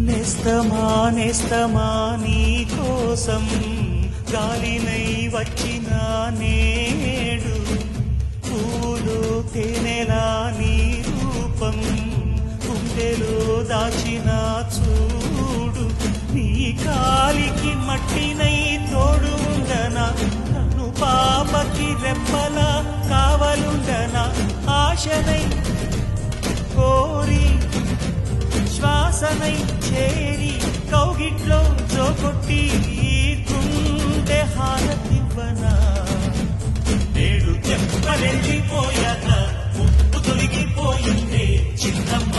నేస్తమా నేస్తమా నీ కోసం గాలినై వచ్చిన నేడు పూలు తేనెలా నీ రూపం గుండెలో దాచిన చూడు నీ కాలికి మట్టినై తోడు ఉండనా నన్ను పాపకి రెప్పలా కావలుండనా ఆశనై కోరి శ్వాసనై చేరి కౌగిట్లో జోకొట్టి గుండె హారతివ్వనా నేడు చెప్పలెళ్ళిపోయాక ముప్పు తొలగిపోయిందే చిన్నమ్మ